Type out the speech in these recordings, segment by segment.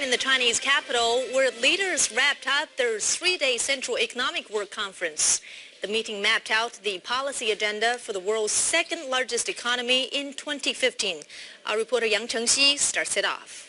in the Chinese capital, where leaders wrapped up their three-day Central Economic Work Conference. The meeting mapped out the policy agenda for the world's second-largest economy in 2015. Our reporter Yang Chengxi starts it off.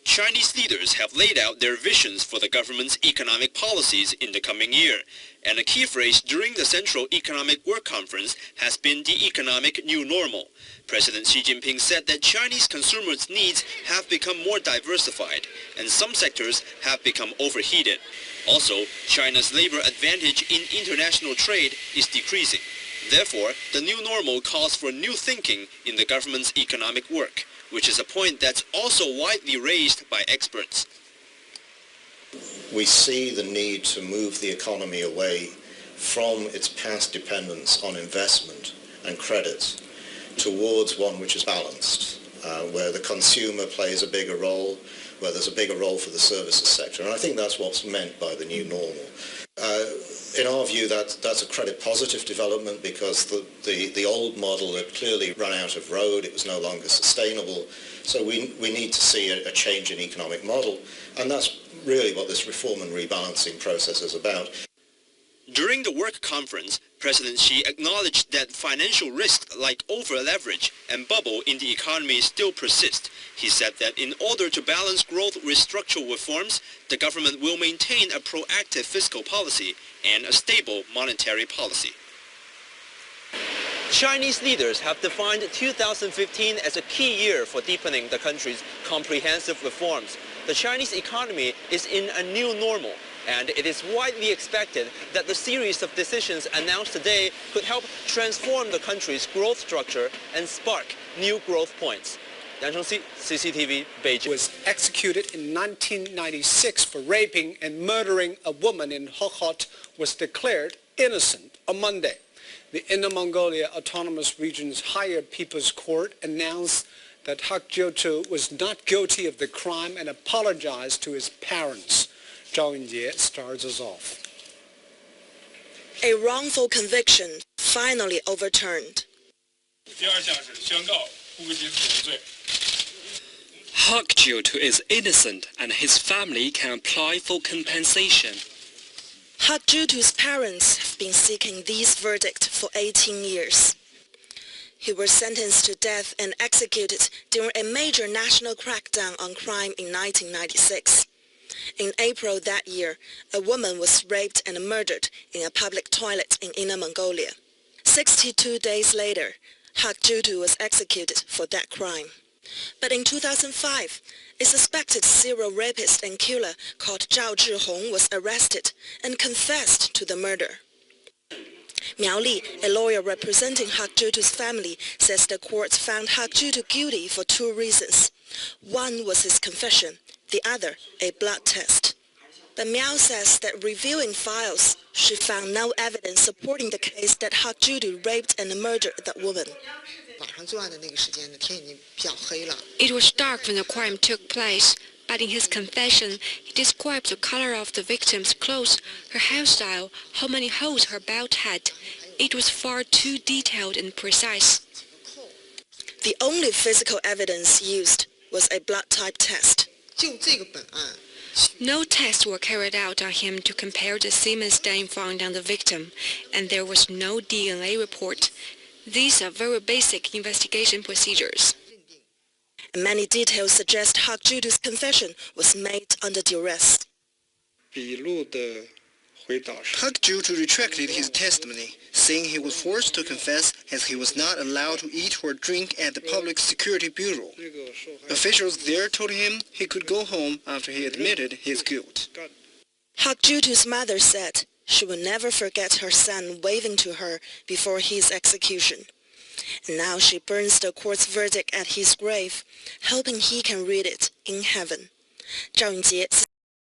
Chinese leaders have laid out their visions for the government's economic policies in the coming year. And a key phrase during the Central Economic Work Conference has been the economic new normal. President Xi Jinping said that Chinese consumers' needs have become more diversified, and some sectors have become overheated. Also, China's labor advantage in international trade is decreasing. Therefore, the new normal calls for new thinking in the government's economic work, which is a point that's also widely raised by experts. We see the need to move the economy away from its past dependence on investment and credit towards one which is balanced, where the consumer plays a bigger role, where there's a bigger role for the services sector. And I think that's what's meant by the new normal. In our view, that's a credit positive development because the old model had clearly run out of road. It was no longer sustainable. So we need to see a change in economic model. And that's really what this reform and rebalancing process is about. During the work conference, President Xi acknowledged that financial risks like over-leverage and bubble in the economy still persist. He said that in order to balance growth with structural reforms, the government will maintain a proactive fiscal policy and a stable monetary policy. Chinese leaders have defined 2015 as a key year for deepening the country's comprehensive reforms. The Chinese economy is in a new normal, and it is widely expected that the series of decisions announced today could help transform the country's growth structure and spark new growth points. Yang Chengxi, CCTV, Beijing. Was executed in 1996 for raping and murdering a woman in Hohhot was declared innocent on Monday. The Inner Mongolia Autonomous Region's Higher People's Court announced that Hak Jiutu was not guilty of the crime and apologized to his parents. Zhao Yunjie starts us off. A wrongful conviction finally overturned. Hak Jiutu is innocent and his family can apply for compensation. Hak Jiutu's parents have been seeking this verdict for 18 years. He was sentenced to death and executed during a major national crackdown on crime in 1996. In April that year, a woman was raped and murdered in a public toilet in Inner Mongolia. 62 days later, Hak Jiutu was executed for that crime. But in 2005, a suspected serial rapist and killer called Zhao Zhihong was arrested and confessed to the murder. Miao Li, a lawyer representing Hak Jiutu's family, says the court found Hak Jiutu guilty for two reasons. One was his confession, the other a blood test. But Miao says that reviewing files, she found no evidence supporting the case that Hak Jiutu raped and murdered that woman. It was dark when the crime took place, but in his confession, he described the color of the victim's clothes, her hairstyle, how many holes her belt had. It was far too detailed and precise. The only physical evidence used was a blood type test. No tests were carried out on him to compare the semen stain found on the victim, and there was no DNA report. These are very basic investigation procedures. Many details suggest Hak Jiutu's confession was made under duress. Hak Jiutu retracted his testimony, saying he was forced to confess as he was not allowed to eat or drink at the Public Security Bureau. Officials there told him he could go home after he admitted his guilt. Hak Jiutu's mother said she will never forget her son waving to her before his execution. And now she burns the court's verdict at his grave, hoping he can read it in heaven. Zhao Yunjie,